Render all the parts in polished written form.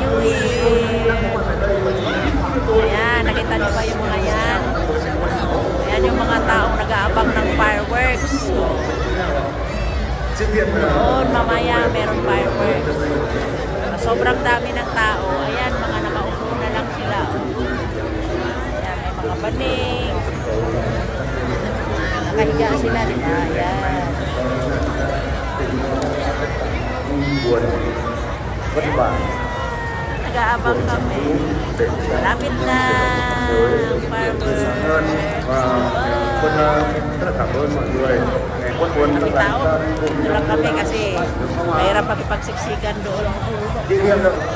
New Year! Ayan, nakita niyo ba yung mga yan? Ayan yung mga taong nag-aabang ng fireworks. Doon, mamaya meron fireworks. Sobrang dami ng tao. Ayan, mga nakaupo na lang sila. Ayan, may mga baning. Nakahiga sila, di ba? Ayan. Nag-aabang kami. Malapit na fireworks. Kami tao, dito lang kami kasi mahirap pagpagsiksikan doon.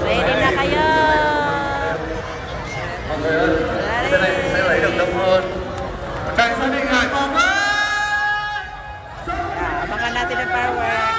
Ready na kayo? Abangan natin ang fireworks.